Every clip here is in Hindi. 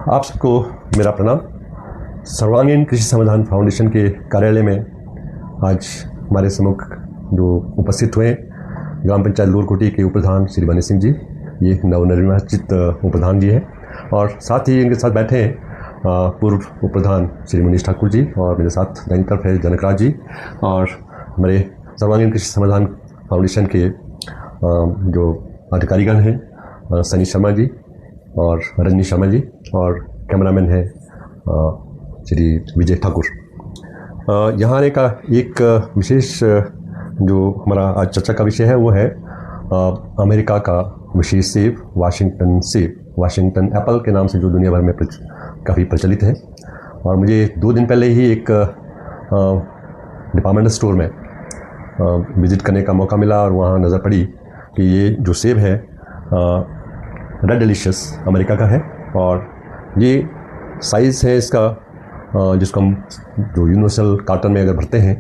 आप सबको मेरा प्रणाम। सर्वांगीण कृषि समाधान फाउंडेशन के कार्यालय में आज हमारे सम्मुख जो उपस्थित हुए ग्राम पंचायत लोरकोटी के उप प्रधान श्री बनी सिंह जी, ये नवनिर्वाचित उप प्रधान जी हैं, और साथ ही इनके साथ बैठे हैं पूर्व उप प्रधान श्री मुनीश ठाकुर जी, और मेरे साथ दाहिनी तरफ है जनकराज जी, और हमारे सर्वांगीण कृषि समाधान फाउंडेशन के जो अधिकारीगण हैं सनी शर्मा जी और रजनी शर्मा जी, और कैमरामैन है श्री विजय ठाकुर। यहाँ आने का एक विशेष जो हमारा आज चर्चा का विषय है वो है अमेरिका का विशेष सेब, वाशिंगटन सेब, वाशिंगटन एप्पल के नाम से जो दुनिया भर में काफ़ी प्रचलित है। और मुझे 2 दिन पहले ही एक डिपार्टमेंटल स्टोर में विज़िट करने का मौका मिला, और वहाँ नज़र पड़ी कि ये जो सेब है रेड डिलीशियस अमेरिका का है, और ये साइज़ है इसका जिसको हम जो यूनिवर्सल कार्टन में अगर भरते हैं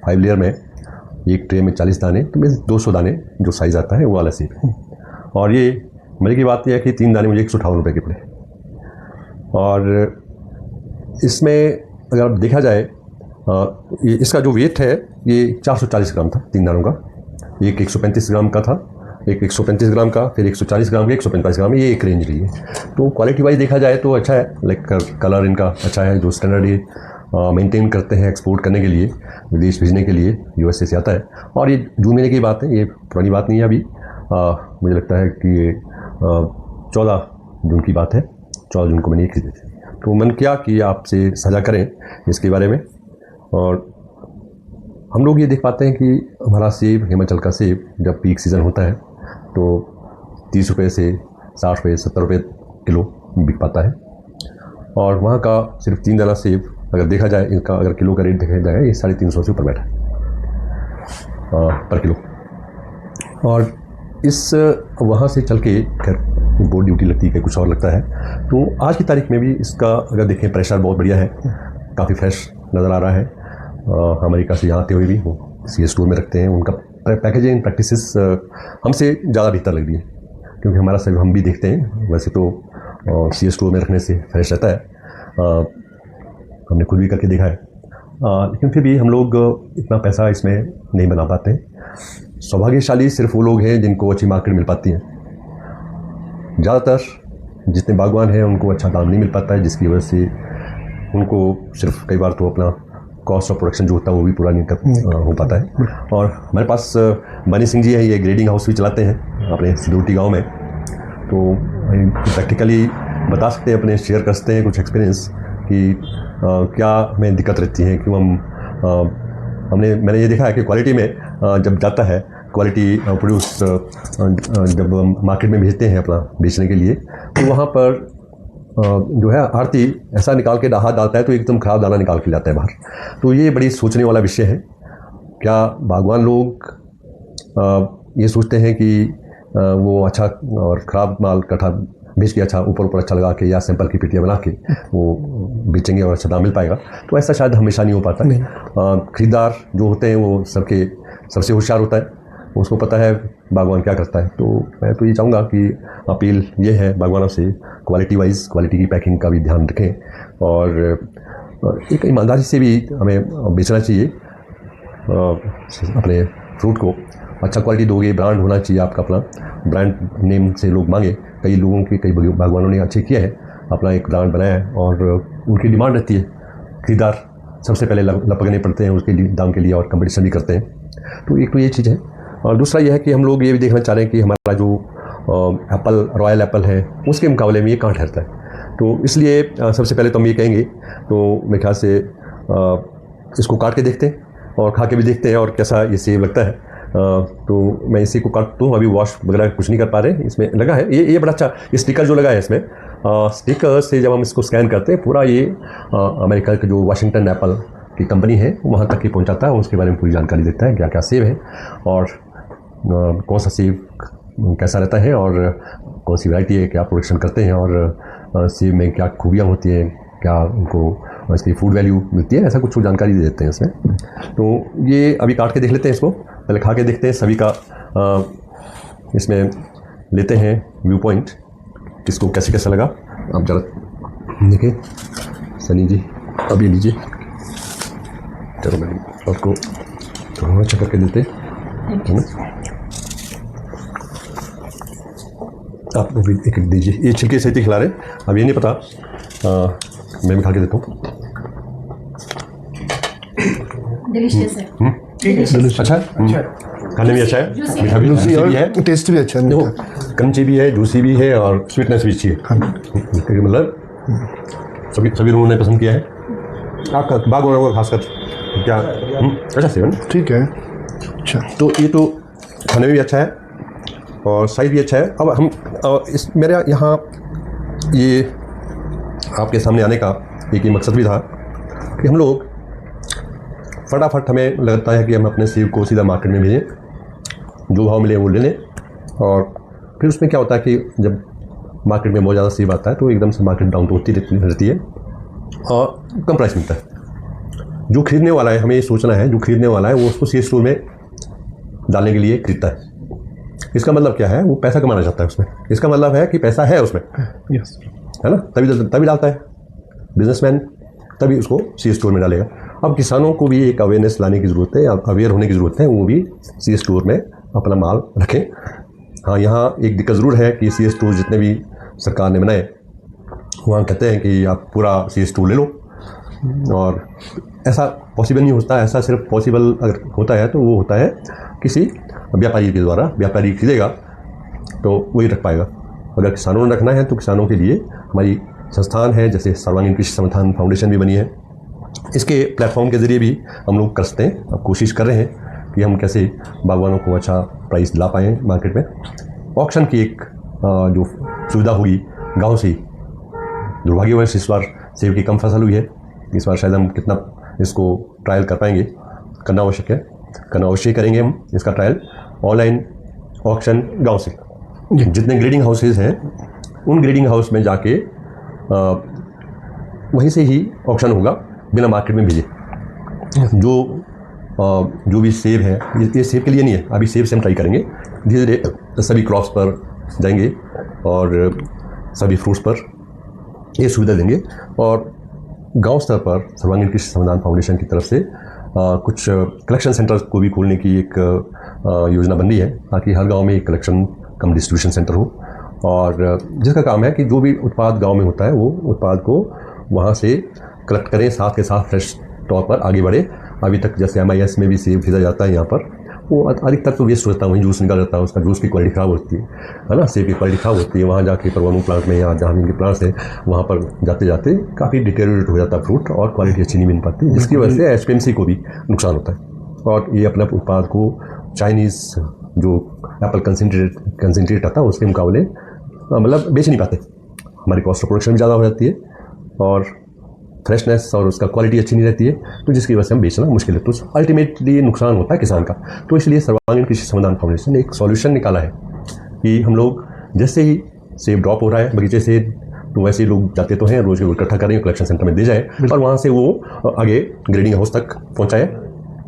5 लेयर में, एक ट्रे में 40 दाने, तो मैं 200 दाने जो साइज़ आता है वो वाला सेब है। और ये मज़े की बात यह है कि 3 दाने मुझे 158 रुपये के पड़े। और इसमें अगर देखा जाए इसका जो वेट है ये 440 ग्राम था 3 दानों का। एक 135 ग्राम का था, एक 135 ग्राम का, फिर 140 ग्राम का, 145 ग्राम, ये एक रेंज रही है। तो क्वालिटी वाइज देखा जाए तो अच्छा है, लाइक कलर इनका अच्छा है, जो स्टैंडर्ड ये मेंटेन करते हैं एक्सपोर्ट करने के लिए, विदेश भेजने के लिए यूएसए से आता है। और ये जून महीने की बात है, ये पुरानी बात नहीं है अभी, मुझे लगता है कि ये 14 जून की बात है, 14 जून को मैंने ये खरीदे थे। तो मन किया कि आपसे साझा करें इसके बारे में। और हम लोग ये देख पाते हैं कि हमारा सेब, हिमाचल का सेब जब पीक सीज़न होता है तो 30 रुपये से 60 रुपये 70 रुपये किलो बिक पाता है, और वहाँ का सिर्फ 3 दाना सेब अगर देखा जाए, इनका अगर किलो का रेट देखा जाए, ये 350 से ऊपर बैठा है पर किलो। और इस वहाँ से चल के खैर बोर्ड ड्यूटी लगती है, कुछ और लगता है। तो आज की तारीख में भी इसका अगर देखें प्रेशर बहुत बढ़िया है, काफ़ी फ्रेश नज़र आ रहा है। अमेरिका से यहाँ आते हुए भी वो सी स्टोर में रखते हैं, उनका पैकेजिंग प्रैक्टिसेस हमसे ज़्यादा बेहतर लग रही है, क्योंकि हमारा सब हम भी देखते हैं, वैसे तो सी स्टोर में रखने से फ्रेश रहता है, हमने खुद भी करके देखा है, लेकिन फिर भी हम लोग इतना पैसा इसमें नहीं बना पाते। सौभाग्यशाली सिर्फ वो लोग हैं जिनको अच्छी मार्केट मिल पाती है। ज़्यादातर जितने बागवान हैं उनको अच्छा दाम नहीं मिल पाता है, जिसकी वजह से उनको सिर्फ कई बार तो अपना कॉस्ट ऑफ प्रोडक्शन जो होता है वो भी पूरा नहीं हो पाता है। और हमारे पास बनी सिंह जी हैं, ये ग्रेडिंग हाउस भी चलाते हैं अपने सिदूटी गांव में, तो प्रैक्टिकली बता सकते हैं, अपने शेयर कर सकते हैं कुछ एक्सपीरियंस कि क्या हमें दिक्कत रहती है। क्यों मैंने ये देखा है कि क्वालिटी में जब जाता है, क्वालिटी प्रोड्यूस जब मार्केट में भेजते हैं अपना बेचने के लिए, तो वहाँ पर जो है आरती ऐसा निकाल के हाथ डालता है तो एकदम ख़राब दाना निकाल के लाता है बाहर। तो ये बड़ी सोचने वाला विषय है। क्या बागवान लोग ये सोचते हैं कि वो अच्छा और ख़राब माल कट्ठा बेच के अच्छा ऊपर अच्छा लगा के या सैंपल की पेटियाँ बना के वो बेचेंगे और अच्छा दाम मिल पाएगा? तो ऐसा शायद हमेशा नहीं हो पाता। खरीदार जो होते हैं वो सबसे होशियार होता है, उसको पता है बागवान क्या करता है। तो मैं तो ये चाहूँगा कि अपील ये है बागवानों से, क्वालिटी वाइज क्वालिटी की पैकिंग का भी ध्यान रखें, और एक ईमानदारी से भी हमें बेचना चाहिए अपने फ्रूट को। अच्छा क्वालिटी दोगे, ब्रांड होना चाहिए आपका, अपना ब्रांड नेम से लोग मांगे। कई लोगों के कई बागवानों ने अच्छे किया है, अपना एक ब्रांड बनाया है, और उनकी डिमांड रहती है, खरीदार सबसे पहले लपकने पड़ते हैं उसके दाम के लिए, और कंपटीशन भी करते हैं। तो एक तो ये चीज़ है। और दूसरा यह है कि हम लोग ये भी देखना चाह रहे हैं कि हमारा जो एप्पल, रॉयल एप्पल है, उसके मुकाबले में ये कहाँ ठहरता है। तो इसलिए सबसे पहले तो हम ये कहेंगे, तो मेरे ख्याल से इसको काट के देखते हैं और खा के भी देखते हैं और कैसा ये सेब लगता है। तो मैं इसी को काटता हूँ, अभी वॉश वगैरह कुछ नहीं कर पा रहे, इसमें लगा है ये बड़ा अच्छा स्टिकर जो लगा है इसमें, स्टिकर से जब हम इसको स्कैन करते हैं पूरा ये अमेरिका का जो वाशिंगटन एप्पल की कंपनी है वहाँ तक ही पहुँचाता है, उसके बारे में पूरी जानकारी देता है, क्या क्या सेब है और कौन सा सेब कैसा रहता है और कौन सी वैरायटी है, क्या प्रोडक्शन करते हैं, और सेब में क्या खूबियाँ होती हैं, क्या उनको इसकी फूड वैल्यू मिलती है, ऐसा कुछ जानकारी दे देते हैं इसमें। तो ये अभी काट के देख लेते हैं, इसको पहले खा के देखते हैं, सभी का इसमें लेते हैं व्यू पॉइंट, किसको कैसे कैसा लगा। आप जरा देखिए सनी जी, अब ये लीजिए। चलो मैडम आपको थोड़ा अच्छा करके देते हैं। आप वो भी एक एक दीजिए। ये छिलके सहित ही खिला रहे, अब ये नहीं पता, मैं भी खा के देता हूँ। डिलीशियस है। अच्छा है, खाने में अच्छा है, मीठा भी जूसी भी है, और टेस्ट भी अच्छा है। देखो क्रंची भी है, जूसी भी है और स्वीटनेस भी अच्छी है। मतलब सभी लोगों ने पसंद किया है। आपका बागवानों को खासकर क्या अच्छा सेवन ठीक है। अच्छा, तो ये तो खाने में भी अच्छा है और साइज भी अच्छा है। अब हम इस मेरे यहाँ ये आपके सामने आने का एक ही मकसद भी था कि हम लोग फटाफट, हमें लगता है कि हम अपने सेब को सीधा मार्केट में भेजें, जो भाव मिले वो ले लें, और फिर उसमें क्या होता है कि जब मार्केट में बहुत ज़्यादा सेब आता है तो एकदम से मार्केट डाउन तो होती रहती है और कम प्राइस मिलता है। जो खरीदने वाला है, हमें ये सोचना है, जो खरीदने वाला है वो उसको सी स्टोर में डालने के लिए खरीदता है। इसका मतलब क्या है, वो पैसा कमाना चाहता है उसमें। इसका मतलब है कि पैसा है उसमें, यस, है ना, तभी डालता है बिजनेसमैन, तभी उसको सी स्टोर में डालेगा। अब किसानों को भी एक अवेयरनेस लाने की ज़रूरत है, अवेयर होने की ज़रूरत है, वो भी सी स्टोर में अपना माल रखें। हाँ, यहाँ एक दिक्कत ज़रूर है कि सी स्टोर जितने भी सरकार ने बनाए, वहाँ कहते हैं कि आप पूरा सी स्टोर ले लो, और ऐसा पॉसिबल नहीं होता। ऐसा सिर्फ पॉसिबल अगर होता है तो वो होता है किसी व्यापारी के द्वारा। व्यापारी खरीदेगा तो वही रख पाएगा। अगर किसानों ने रखना है तो किसानों के लिए हमारी संस्थान है, जैसे सर्वांगीण कृषि संस्थान फाउंडेशन भी बनी है। इसके प्लेटफॉर्म के ज़रिए भी हम लोग कर सकते हैं। अब कोशिश कर रहे हैं कि हम कैसे बागवानों को अच्छा प्राइस ला पाएँ मार्केट में। ऑक्शन की एक जो सुविधा होगी गांव से ही, दुर्भाग्यवश इस बार सेब की कम फसल हुई है। इस बार शायद हम कितना इसको ट्रायल कर पाएंगे, करना आवश्यक है, करना अवश्य करेंगे हम इसका ट्रायल। ऑनलाइन ऑक्शन गांव से, जितने ग्रेडिंग हाउसेज हैं उन ग्रेडिंग हाउस में जाके वहीं से ही ऑक्शन होगा, बिना मार्केट में भेजे। जो भी सेब है, ये सेब के लिए नहीं है, अभी सेब से हम ट्राई करेंगे। धीरे धीरे सभी क्रॉप्स पर जाएंगे और सभी फ्रूट्स पर ये सुविधा देंगे। और गांव स्तर पर सर्वांगीण कृषि संस्थान फाउंडेशन की तरफ से कुछ कलेक्शन सेंटर्स को भी खोलने की एक योजना बन रही है, ताकि हर गांव में एक कलेक्शन कम डिस्ट्रीब्यूशन सेंटर हो, और जिसका काम है कि जो भी उत्पाद गांव में होता है वो उत्पाद को वहां से कलेक्ट करें, साथ के साथ फ्रेश तौर पर आगे बढ़े। अभी तक जैसे MIS में भी सेब खरीदा जाता है, यहाँ पर वो अधिकतर तो वेस्ट होता है, वहीं जूस निकल जाता है, उसका जूस की क्वालिटी ख़राब होती है ना, सेब की क्वालिटी ख़राब होती है। वहाँ जाके परवाणु प्लांट में या जहाँ भी प्लांट्स है वहाँ पर जाते जाते काफ़ी डिटेरियोरेट हो जाता है फ्रूट, और क्वालिटी अच्छी नहीं मिल पाती, जिसकी वजह से HPMC को भी नुकसान होता है। और ये अपने उत्पाद को चाइनीज़ जो एप्पल कंसनट्रेट आता है उसके मुकाबले मतलब बेच नहीं पाते। हमारी कॉस्ट ऑफ प्रोडक्शन भी ज़्यादा हो जाती है और फ्रेशनेस और उसका क्वालिटी अच्छी नहीं रहती है, तो जिसकी वजह से हम बेचना मुश्किल है, तो अल्टीमेटली नुकसान होता है किसान का। तो इसलिए सर्वांगीण कृषि संस्थान फाउंडेशन ने एक सॉल्यूशन निकाला है कि हम लोग जैसे ही सेब ड्रॉप हो रहा है बगीचे से, तो वैसे ही लोग जाते तो हैं, रोज़ इकट्ठा करें, कलेक्शन सेंटर में दे जाए और वहाँ से वो आगे ग्रेडिंग हाउस तक पहुँचाए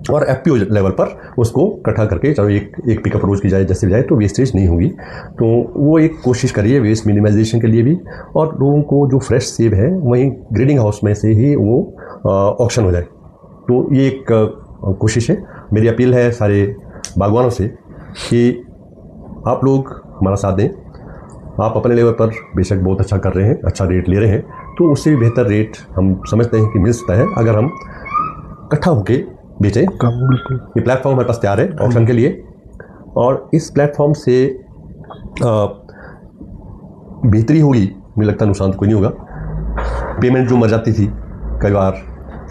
और FPO लेवल पर उसको इकट्ठा करके, चलो एक पिकअप रोज़ की जाए, जैसे भी जाए, तो वेस्टेज नहीं होगी। तो वो एक कोशिश करिए वेस्ट मिनिमाइजेशन के लिए भी, और लोगों को जो फ्रेश सेब है वहीं ग्रेडिंग हाउस में से ही वो ऑक्शन हो जाए। तो ये एक कोशिश है। मेरी अपील है सारे बागवानों से कि आप लोग हमारा साथ दें। आप अपने लेवल पर बेशक बहुत अच्छा कर रहे हैं, अच्छा रेट ले रहे हैं, तो उससे भी बेहतर रेट हम समझते हैं कि मिल सकता है अगर हम इकट्ठा होकर बेचें। ये प्लेटफॉर्म हमारे पास तैयार है ऑप्शन के लिए, और इस प्लेटफॉर्म से बेहतरी होगी, मुझे लगता है नुकसान तो कोई नहीं होगा। पेमेंट जो मर जाती थी कई बार,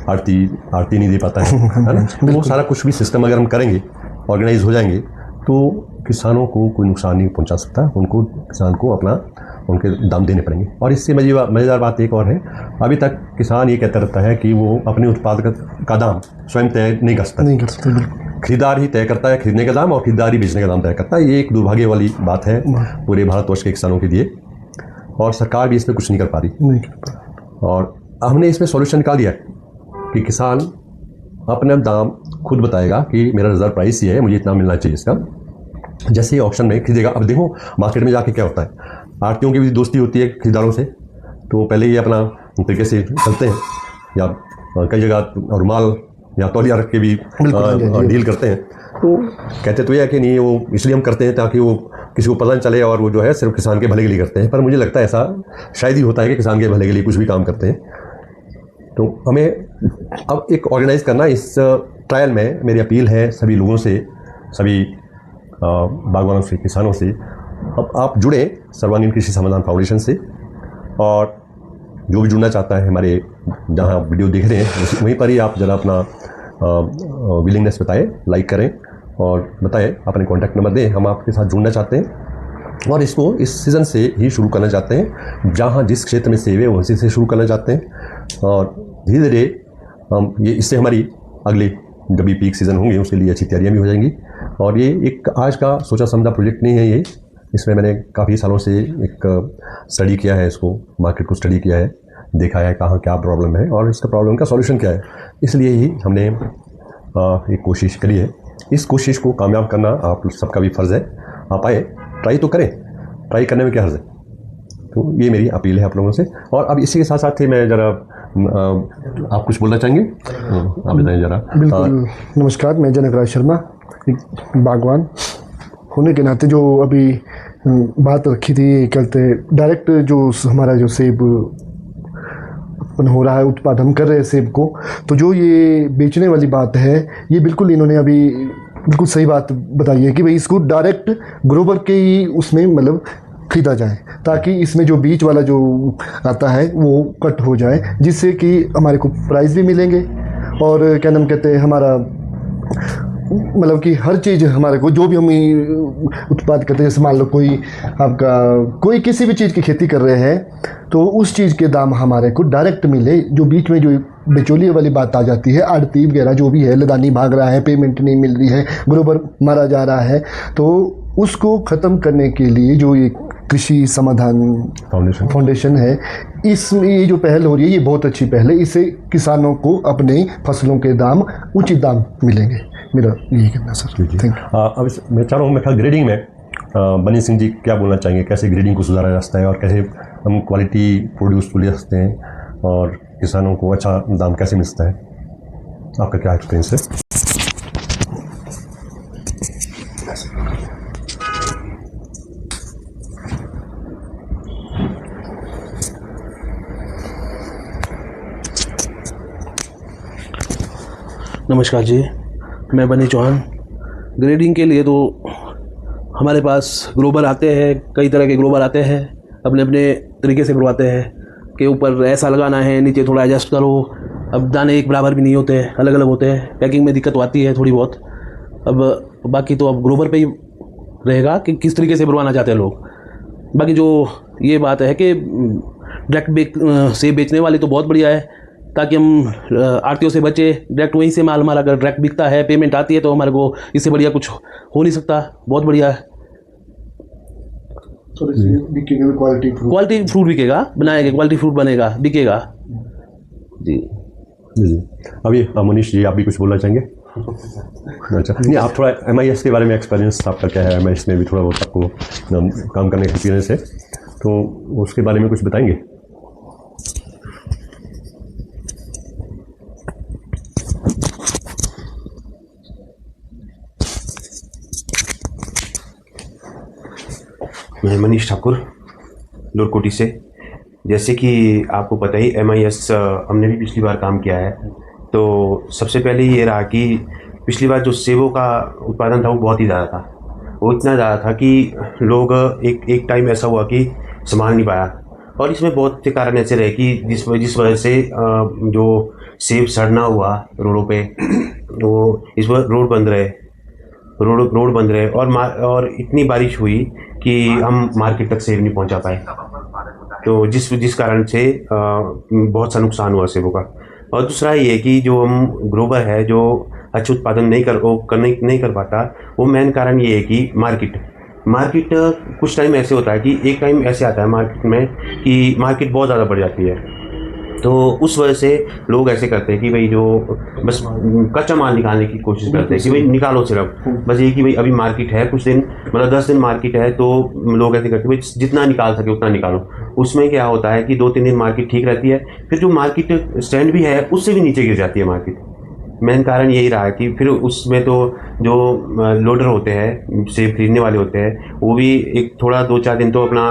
आरती नहीं दे पाता है ना, वो सारा कुछ भी सिस्टम अगर हम करेंगे, ऑर्गेनाइज हो जाएंगे, तो किसानों को कोई नुकसान नहीं पहुंचा सकता। उनको, किसान को अपना उनके दाम देने पड़ेंगे। और इससे मज़ेदार बात एक और है, अभी तक किसान ये कहता रहता है कि वो अपने उत्पाद का दाम स्वयं तय नहीं कर सकता, खरीदार ही तय करता है खरीदने का दाम, और खरीदार ही बेचने का दाम तय करता है। ये एक दुर्भाग्य वाली बात है पूरे भारतवर्ष के किसानों के लिए, और सरकार भी इसमें कुछ नहीं कर पा रही। और हमने इसमें सॉल्यूशन निकाल दिया कि किसान अपना दाम खुद बताएगा कि मेरा रिजर्व प्राइस ये है, मुझे इतना मिलना चाहिए इसका। जैसे ही ऑप्शन में खरीदेगा, अब देखो मार्केट में जाके क्या होता है, आड़तियों की भी दोस्ती होती है खरीदारों से, तो पहले ये अपना तरीके से चलते हैं, या कई जगह रुमाल या तौलिया रख के भी डील करते हैं। तो कहते तो यह है कि नहीं, वो इसलिए हम करते हैं ताकि वो किसी को पता न चले, और वो जो है सिर्फ किसान के भले के लिए करते हैं। पर मुझे लगता है ऐसा शायद ही होता है कि किसान के भले के लिए कुछ भी काम करते हैं। तो हमें अब एक ऑर्गेनाइज़ करना, इस ट्रायल में मेरी अपील है सभी लोगों से, सभी बागवानों से, किसानों से, अब आप जुड़ें सर्वांगीण कृषि समाधान फाउंडेशन से, और जो भी जुड़ना चाहता है हमारे जहाँ वीडियो देख रहे हैं वहीं पर ही आप ज़रा अपना विलिंगनेस बताएं, लाइक करें और बताएं, अपने कॉन्टैक्ट नंबर दें। हम आपके साथ जुड़ना चाहते हैं और इसको इस सीज़न से ही शुरू करना चाहते हैं, जहाँ जिस क्षेत्र में सेव है वहीं से शुरू करना चाहते हैं। और धीरे धीरे हम ये इससे हमारी अगली जब भी पीक सीज़न होंगे उसके लिए अच्छी तैयारियाँ भी हो जाएंगी। और ये एक आज का सोचा समझा प्रोजेक्ट नहीं है, ये इसमें मैंने काफ़ी सालों से एक स्टडी किया है, इसको मार्केट को स्टडी किया है, देखा है कहाँ क्या प्रॉब्लम है और इसका प्रॉब्लम का सॉल्यूशन क्या है। इसलिए ही हमने एक कोशिश करी है। इस कोशिश को कामयाब करना आप सबका भी फ़र्ज़ है। आप आए, ट्राई तो करें, ट्राई करने में क्या हर्ज है। तो ये मेरी अपील है आप लोगों से। और अब इसी के साथ साथ ही मैं ज़रा आप कुछ बोलना चाहेंगे, आप बताएं ज़रा। बिल्कुल। नमस्कार, मैं जनक राज शर्मा, एक बागवान होने के नाते जो अभी बात रखी थी, कहते डायरेक्ट जो हमारा जो सेब उत्पन्न हो रहा है, उत्पादन हम कर रहे हैं सेब को, तो जो ये बेचने वाली बात है, ये बिल्कुल इन्होंने अभी बिल्कुल सही बात बताई है कि भाई इसको डायरेक्ट ग्रोवर के ही उसमें मतलब खरीदा जाए, ताकि इसमें जो बीच वाला जो आता है वो कट हो जाए, जिससे कि हमारे को प्राइस भी मिलेंगे और क्या नाम कहते हैं, हमारा मतलब कि हर चीज़ हमारे को जो भी हम उत्पाद करते हैं, जैसे मान लो कोई आपका कोई किसी भी चीज़ की खेती कर रहे हैं तो उस चीज़ के दाम हमारे को डायरेक्ट मिले। जो बीच में जो बिचौलिए वाली बात आ जाती है, आड़ती वगैरह जो भी है, लदानी भाग रहा है, पेमेंट नहीं मिल रही है, ग्रोवर मारा जा रहा है, तो उसको ख़त्म करने के लिए जो ये कृषि समाधान फाउंडेशन है, इसमें ये जो पहल हो रही है ये बहुत अच्छी पहल है। इससे किसानों को अपने फसलों के दाम उचित दाम मिलेंगे। मेरा यही कहना सर। Thank you. अब मैं चाह रहा हूँ, मैं ग्रेडिंग में बनी सिंह जी क्या बोलना चाहेंगे, कैसे ग्रेडिंग को सुधारा जा सकता है और कैसे हम क्वालिटी प्रोड्यूस को ले सकते हैं और किसानों को अच्छा दाम कैसे मिल सकता है, आपका क्या एक्सपीरियंस है? नमस्कार जी, मैं बनी चौहान। ग्रेडिंग के लिए तो हमारे पास ग्रोवर आते हैं, कई तरह के ग्रोवर आते हैं, अपने अपने तरीके से करवाते हैं कि ऊपर ऐसा लगाना है, नीचे थोड़ा एडजस्ट करो। अब दाने एक बराबर भी नहीं होते हैं, अलग अलग होते हैं, पैकिंग में दिक्कत आती है थोड़ी बहुत। अब बाकी तो अब ग्रोवर पे ही रहेगा कि किस तरीके से बनवाना चाहते हैं लोग। बाकी जो ये बात है कि डायरेक्ट सेब बेचने वाली तो बहुत बढ़िया है, ताकि हम आड़तियों से बचे, डायरेक्ट वहीं से माल हमारा अगर डायरेक्ट बिकता है, पेमेंट आती है, तो हमारे को इससे बढ़िया कुछ हो नहीं सकता। बहुत बढ़िया है। क्वालिटी फ्रूट बिकेगा, बनाएगा क्वालिटी फ्रूट बनेगा, बिकेगा जी। जी अभी मनीष जी, आप भी कुछ बोलना चाहेंगे? अच्छा, नहीं आप थोड़ा MIS के बारे में एक्सपीरियंस आपका क्या है? MIS में भी थोड़ा बहुत आपको काम करने का एक्सपीरियंस है, तो उसके बारे में कुछ बताएंगे? मैं मनीष ठाकुर, लोरकोटी से। जैसे कि आपको पता ही MIS हमने भी पिछली बार काम किया है, तो सबसे पहले ये रहा कि पिछली बार जो सेबों का उत्पादन था वो बहुत ही ज़्यादा था। वो इतना ज़्यादा था कि लोग एक टाइम ऐसा हुआ कि संभाल नहीं पाया, और इसमें बहुत से कारण ऐसे रहे कि जिस वजह से जो सेब सड़ना हुआ रोडों पे, वो इस वजह रोड बंद रहे और इतनी बारिश हुई कि हम मार्केट तक सेब नहीं पहुंचा पाए, तो जिस कारण से बहुत सा नुकसान हुआ सेबों का। और दूसरा ये कि जो हम ग्रोवर है जो अच्छे उत्पादन नहीं कर पाता, वो मेन कारण ये है कि मार्केट कुछ टाइम ऐसे होता है कि एक टाइम ऐसे आता है मार्केट में कि मार्केट बहुत ज़्यादा बढ़ जाती है, तो उस वजह से लोग ऐसे करते हैं कि भाई जो बस कच्चा माल निकालने की कोशिश करते हैं कि भाई निकालो सिर्फ, बस ये कि भाई अभी मार्केट है कुछ दिन, मतलब 10 दिन मार्केट है, तो लोग ऐसे करते हैं भाई जितना निकाल सके उतना निकालो। उसमें क्या होता है कि 2-3 दिन मार्केट ठीक रहती है, फिर जो मार्केट स्टैंड भी है उससे भी नीचे गिर जाती है मार्केट। मेन कारण यही रहा है कि फिर उसमें तो जो लोडर होते हैं, सेब खरीदने वाले होते हैं, वो भी एक थोड़ा 2-4 दिन तो अपना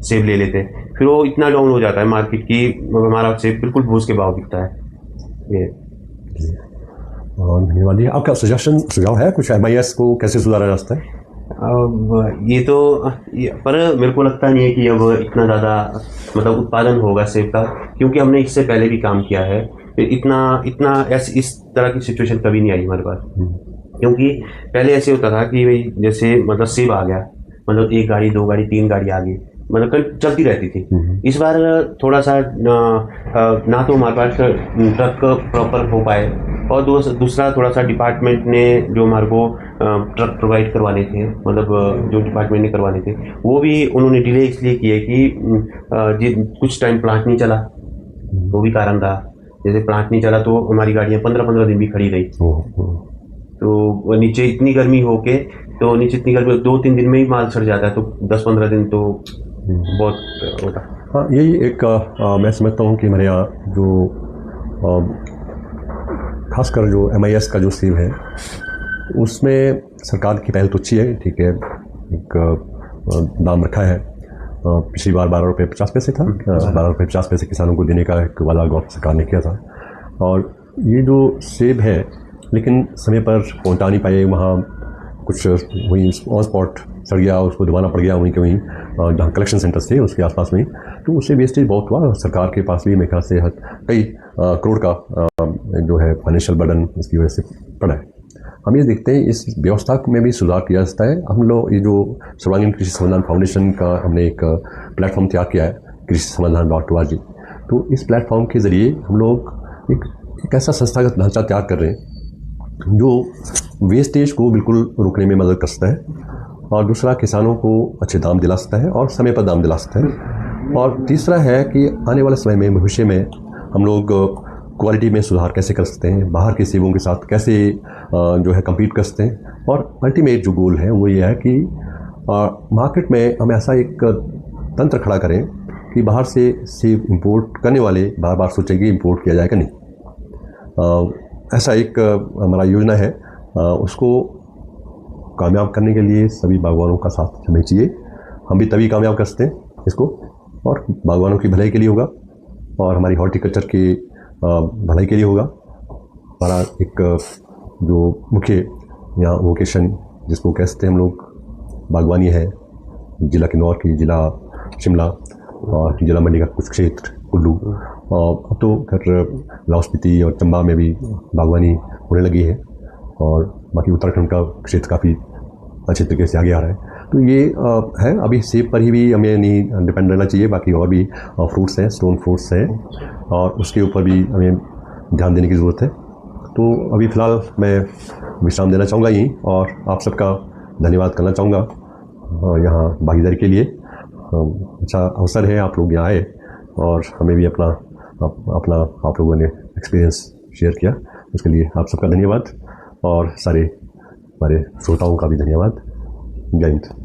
सेब ले लेते हैं, फिर वो इतना डाउन हो जाता है मार्केट की, हमारा सेब बिल्कुल भूस के भाव बिकता है। ये और धन्यवाद जी। आपका सुझाव है कुछ MIS को कैसे सुधारा जा सकता है? अब ये तो पर मेरे को लगता नहीं है कि अब इतना ज़्यादा मतलब उत्पादन होगा सेब का, क्योंकि हमने इससे पहले भी काम किया है, इतना इस तरह की सिचुएशन कभी नहीं आई हमारे पास। क्योंकि पहले ऐसे होता था कि भाई जैसे मतलब सेब आ गया, मतलब 1 गाड़ी 2 गाड़ी 3 गाड़ी आ गई, मतलब कल चलती रहती थी। इस बार थोड़ा सा ना तो हमारे पास ट्रक प्रॉपर हो पाए, और दूसरा थोड़ा सा डिपार्टमेंट ने जो हमारे को ट्रक प्रोवाइड करवाने थे, मतलब जो डिपार्टमेंट ने करवाने थे, वो भी उन्होंने डिले इसलिए किए कि कुछ टाइम प्लांट नहीं चला, वो भी कारण था। जैसे प्लांट नहीं चला तो हमारी गाड़ियाँ 15-15 दिन भी खड़ी रही। तो नीचे इतनी गर्मी होके, तो नीचे इतनी गर्मी 2-3 दिन में ही माल सड़ जाता है, तो 10-15 दिन तो बहुत होता। हाँ, यही एक मैं समझता हूँ कि हमारे यहाँ जो खासकर जो MIS का जो सेब है उसमें सरकार की पहल तो अच्छी है, ठीक है, एक दाम रखा है। पिछली बार 12 रुपये 50 पैसे था, 12 रुपये 50 पैसे किसानों को देने का एक वादा गौर सरकार ने किया था। और ये जो सेब है लेकिन समय पर पहुँचा नहीं पाए, वहाँ कुछ वहीं ऑन स्पॉट सड़ गया, उसको दबाना पड़ गया वहीं के वहीं जहाँ कलेक्शन सेंटर्स थे उसके आसपास में, तो उससे वेस्टेज बहुत हुआ। सरकार के पास भी मेरे ख्याल से कई करोड़ का जो है फाइनेंशियल बर्डन इसकी वजह से पड़ा है। हम ये देखते हैं इस व्यवस्था में भी सुधार किया जा सकता है। हम लोग ये जो सर्वांगीण कृषि समाधान फाउंडेशन का हमने एक प्लेटफॉर्म तैयार किया है, कृषि समाधान.org, तो इस प्लेटफॉर्म के ज़रिए हम लोग एक ऐसा संस्थागत ढांचा तैयार कर रहे हैं जो वेस्टेज को बिल्कुल रोकने में मदद कर सकता है, और दूसरा किसानों को अच्छे दाम दिला सकता है और समय पर दाम दिला सकता है, और तीसरा है कि आने वाले समय में भविष्य में हम लोग क्वालिटी में सुधार कैसे कर सकते हैं, बाहर के सेबों के साथ कैसे जो है कम्पीट कर सकते हैं, और अल्टीमेट जो गोल है वो ये है कि मार्केट में हम ऐसा एक तंत्र खड़ा करें कि बाहर से सेब इंपोर्ट करने वाले बार बार सोचें कि इंपोर्ट किया जाएगा नहीं। ऐसा एक हमारा योजना है, उसको कामयाब करने के लिए सभी बागवानों का साथ हमें चाहिए। हम भी तभी कामयाब कर सकते हैं इसको, और बागवानों की भलाई के लिए होगा और हमारी हॉर्टिकल्चर के भलाई के लिए होगा। हमारा एक जो मुख्य यहाँ वोकेशन जिसको कहते हैं हम लोग बागवानी है, ज़िला किन्नौर की, ज़िला शिमला और ज़िला मंडी का कुछ क्षेत्र कुल्लू, और अब तो खैर लाहौल स्पीति और चंबा में भी बागवानी होने लगी है, और बाकी उत्तराखंड का क्षेत्र काफ़ी अच्छे तरीके से आगे आ रहा है। तो ये है, अभी सेब पर ही भी हमें नहीं डिपेंड रहना चाहिए, बाकी और भी फ्रूट्स हैं, स्टोन फ्रूट्स हैं, और उसके ऊपर भी हमें ध्यान देने की ज़रूरत है। तो अभी फ़िलहाल मैं विश्राम देना चाहूँगा यहीं, और आप सबका धन्यवाद करना चाहूँगा यहाँ भागीदारी के लिए। अच्छा अवसर है, आप लोग यहाँ आए और हमें भी अपना आप लोगों ने एक्सपीरियंस शेयर किया, उसके लिए आप सबका धन्यवाद, और सारे हमारे श्रोताओं का भी धन्यवाद। जय हिंद।